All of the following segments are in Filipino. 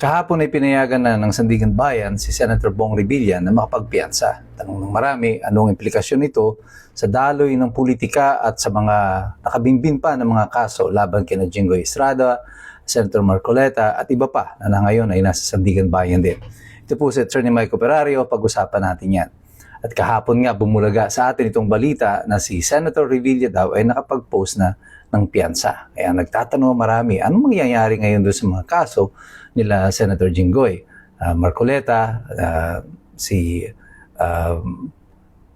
Kahapon ay pinayagan na ng Sandigan Bayan si Senator Bong Revilla na makapagpiyansa. Tanong ng marami, anong implikasyon nito sa daloy ng politika at sa mga nakabimbin pa ng mga kaso laban kina Jinggoy Estrada, Senator Marcoleta at iba pa na ngayon ay nasa Sandigan Bayan din. Ito po si Atty. Mike Operario, pag-usapan natin yan. At kahapon nga bumulaga sa atin itong balita na si Senator Revilla daw ay nakapag-post na ng piyansa. Kaya nagtatanong marami, anong mangyayari ngayon doon sa mga kaso nila Senator Jinggoy, Marcoleta,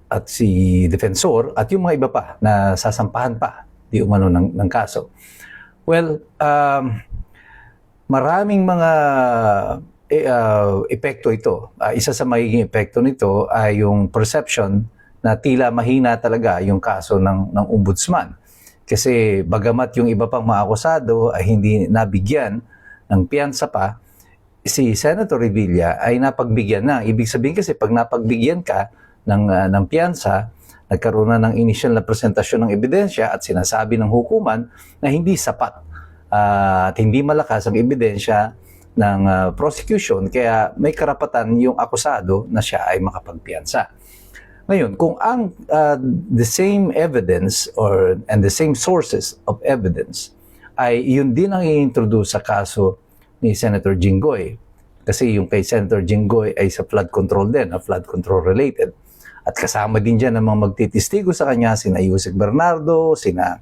at si Defensor at yung mga iba pa na sasampahan pa di umano ng kaso. Well, maraming mga epekto ito. Isa sa magiging epekto nito ay yung perception na tila mahina talaga yung kaso ng ombudsman. Kasi bagamat yung iba pang mga akusado ay hindi nabigyan ng piyansa pa, si Senator Revilla ay napagbigyan na. Ibig sabihin kasi pag napagbigyan ka ng piyansa, nagkaroon na ng initial na presentasyon ng ebidensya at sinasabi ng hukuman na hindi sapat at hindi malakas ang ebidensya ng prosecution, kaya may karapatan yung akusado na siya ay makapagpiyansa. Ngayon, kung ang the same evidence and the same sources of evidence ay yun din ang i-introduce sa kaso ni Senator Jinggoy, kasi yung kay Senator Jinggoy ay sa flood control din, flood control related. At kasama din dyan ang mga magtitistigo sa kanya, sina Yusek Bernardo, sina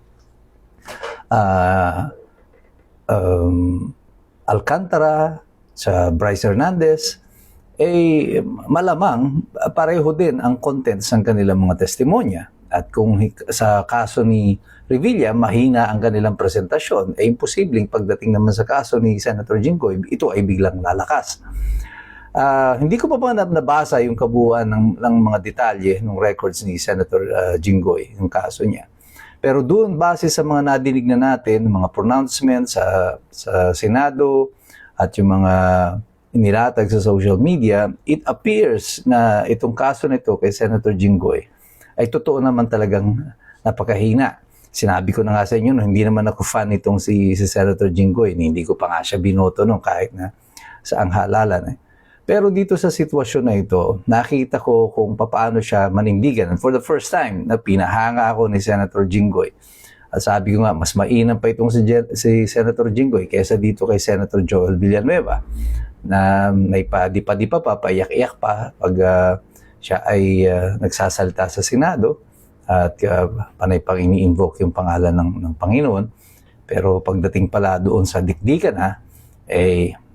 Alcantara, sa Bryce Hernandez, malamang pareho din ang contents ng kanilang mga testimonya. At kung sa kaso ni Revilla, mahina ang kanilang presentasyon, imposibleng pagdating naman sa kaso ni Senator Jinggoy, ito ay biglang lalakas. Hindi ko pa nabasa yung kabuuan ng mga detalye ng records ni Senator Jinggoy, yung kaso niya. Pero doon, base sa mga nadinig na natin, mga pronouncements sa Senado at yung mga inilatag sa social media, it appears na itong kaso nito kay Senator Jinggoy ay totoo naman talagang napakahina. Sinabi ko na nga sa inyo, no, hindi naman ako fan itong si Senator Jinggoy. Hindi ko pa nga siya binoto no, kahit na sa ang halalan. Pero dito sa sitwasyon na ito, nakita ko kung paano siya manindigan. And for the first time, na pinahanga ako ni Senator Jinggoy. At sabi ko nga, mas mainam pa itong si Senator Jinggoy kaysa dito kay Senator Joel Villanueva, na may padipa-dipa pa, paiyak-iyak pa pag siya ay nagsasalita sa Senado at panay pang ini-invoke yung pangalan ng Panginoon. Pero pagdating pala doon sa dikdikan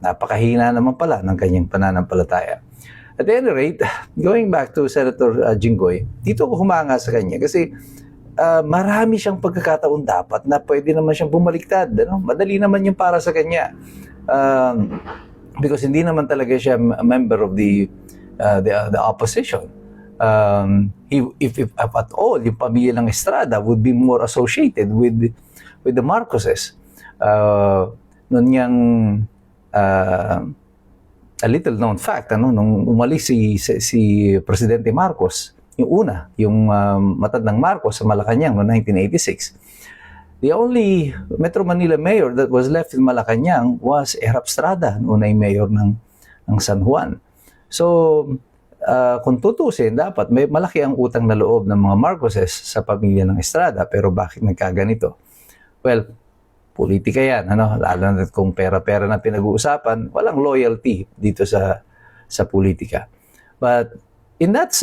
napakahina naman pala ng kanyang pananampalataya. At any rate, going back to Senator Jinggoy, dito ako humanga sa kanya kasi marami siyang pagkakataon dapat na pwede naman siyang bumaliktad. Ano? Madali naman yung para sa kanya. Because hindi naman talaga siya a member of the opposition. If at all, yung pamilya ng Estrada would be more associated with the Marcoses. Noon niyang a little known fact, nung umalis si Presidente Marcos, yung matandang Marcos sa Malacanang noong 1986, the only Metro Manila mayor that was left in Malacanang was Erap Estrada, noon ay mayor ng San Juan. So, kung tutusin, dapat may malaki ang utang na loob ng mga Marcoses sa pamilya ng Estrada. Pero bakit nagkaganito? Well, politika yan. Lalo na kung pera-pera na pinag-uusapan, walang loyalty dito sa politika. But in that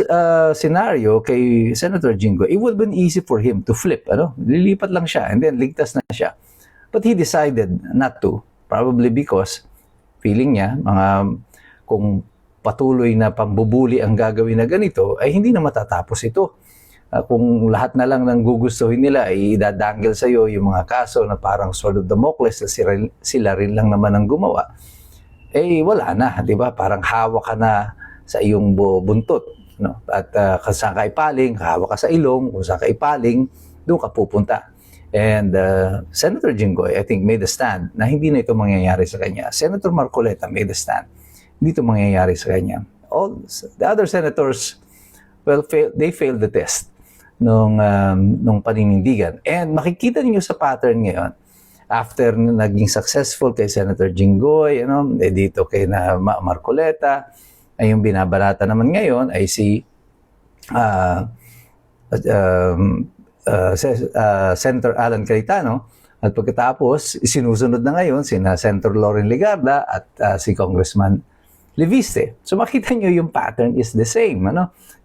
scenario, kay Senator Jinggoy, it would have been easy for him to flip. Lilipat lang siya and then ligtas na siya. But he decided not to. Probably because feeling niya, kung patuloy na pambubuli ang gagawin na ganito, ay hindi na matatapos ito. Kung lahat na lang ng gugustuhin nila ay idadanggel sa iyo yung mga kaso na parang sword of Damocles na sila rin lang naman ang gumawa, wala na, di ba? Parang hawak ka na sa iyong buntot. No? At kung saan ka ipaling, hawak ka sa ilong, kung saan ka ipaling, doon ka pupunta. And Senator Jinggoy, I think, made a stand na hindi na ito mangyayari sa kanya. Senator Marcoleta made a stand. Hindi ito mangyayari sa kanya. All the other senators, well, they failed the test nung paninindigan. And makikita niyo sa pattern ngayon, after naging successful kay Senator Jinggoy, dito kay Marcoleta, ay yung binabalata naman ngayon ay si Senator Alan Cayetano, at pagkatapos sinusunod na ngayon sina Senator Loren Legarda at si Congressman Leviste. So makita nyo yung pattern is the same.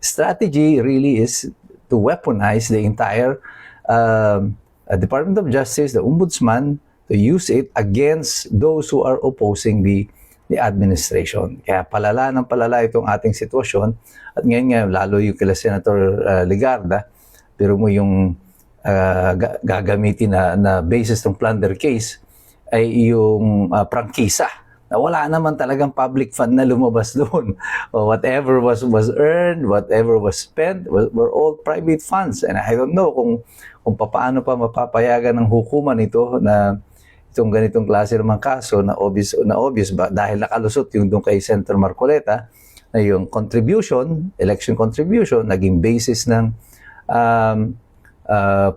Strategy really is to weaponize the entire Department of Justice, the Ombudsman, to use it against those who are opposing the administration. Kaya palala ng palala itong ating sitwasyon. At ngayon lalo yung kila Senator Legarda, pero mo yung gagamitin na basis ng plunder case ay yung prangkisa. Na wala naman talagang public fund na lumabas doon. Whatever was earned, whatever was spent, were all private funds. And I don't know kung paano pa mapapayagan ng hukuman ito na itong ganitong klase ng kaso na obvious ba dahil nakalusot yung doon kay Senator Marcoleta na yung election contribution, naging basis ng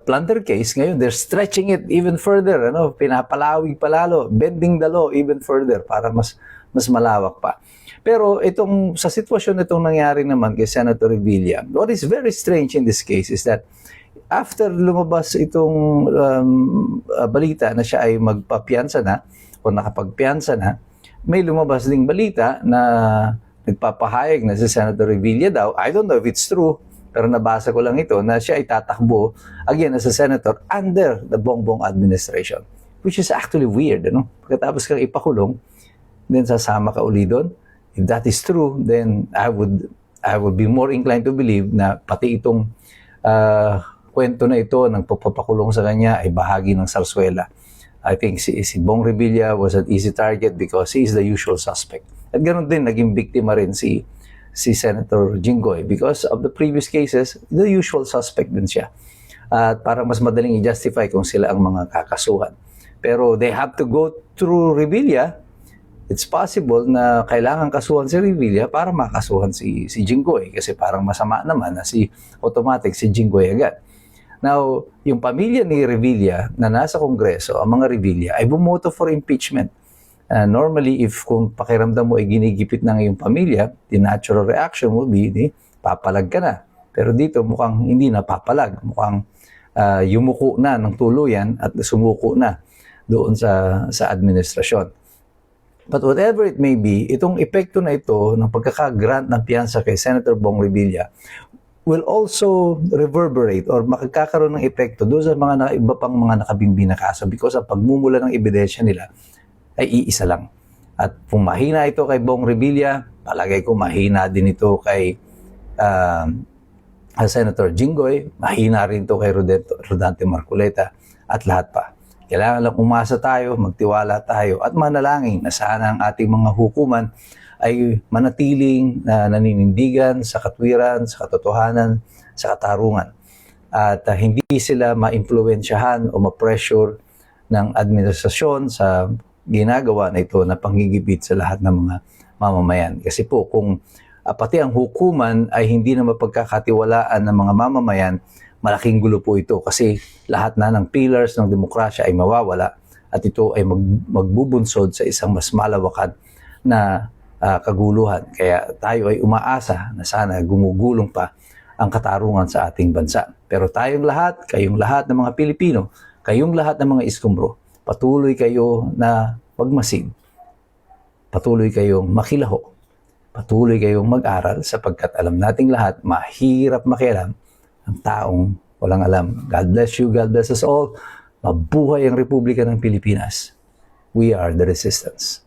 plunder case. Ngayon, they're stretching it even further. Pinapalawig palalo, bending the law even further para mas malawak pa. Pero sa sitwasyon itong nangyari naman kay Senator Revilla, what is very strange in this case is that after lumabas itong balita na siya ay magpapiyansa na o nakapagpiyansa na, may lumabas ding balita na nagpapahayag na si Senator Revilla daw, I don't know if it's true, pero nabasa ko lang ito, na siya ay tatakbo again as a senator under the Bongbong administration. Which is actually weird, Pagkatapos kang ipakulong, then sasama ka uli doon. If that is true, then I would be more inclined to believe na pati itong kwento na ito ng papakulong sa kanya ay bahagi ng sarswela. I think si Bong Revilla was an easy target because he is the usual suspect. At ganoon din, naging biktima rin si Senator Jinggoy because of the previous cases, the usual suspect din siya. At parang mas madaling i-justify kung sila ang mga kakasuhan. Pero they have to go through Revilla. It's possible na kailangan kasuhan si Revilla para makasuhan si Jinggoy kasi parang masama naman na automatic si Jinggoy agad. Now, yung pamilya ni Revilla na nasa Kongreso, ang mga Revilla, ay bumoto for impeachment. Normally, kung pakiramdam mo ay ginigipit na ngayong pamilya, the natural reaction will be, papalag ka na. Pero dito mukhang hindi na papalag. Mukhang yumuko na ng tuluyan at sumuko na doon sa administrasyon. But whatever it may be, itong epekto na ito ng pagkakagrant ng piyansa kay Senator Bong Revilla will also reverberate or makakakaroon ng epekto doon sa iba pang mga nakabimbing na kaso because ang pagmumula ng ebidensya nila ay iisa lang. At kung mahina ito kay Bong Revilla, palagay ko mahina din ito kay Senator Jinggoy, mahina rin ito kay Rodante Marcoleta at lahat pa. Kailangan lang umasa tayo, magtiwala tayo at manalangin na sana ang ating mga hukuman ay manatiling naninindigan sa katwiran, sa katotohanan, sa katarungan. At hindi sila ma-impluwensyahan o ma-pressure ng administrasyon sa ginagawa na ito na panggigipit sa lahat ng mga mamamayan. Kasi po, kung pati ang hukuman ay hindi na mapagkakatiwalaan ng mga mamamayan, malaking gulo po ito kasi lahat na ng pillars ng demokrasya ay mawawala at ito ay magbubunsod sa isang mas malawakan na kaguluhan. Kaya tayo ay umaasa na sana gumugulong pa ang katarungan sa ating bansa. Pero tayong lahat, kayong lahat ng mga Pilipino, kayong lahat ng mga iskumbro, patuloy kayo na magmasid. Patuloy kayong makilaho. Patuloy kayong mag-aral sapagkat alam nating lahat, mahirap makialam ang taong walang alam. God bless you. God bless us all. Mabuhay ang Republika ng Pilipinas. We are the resistance.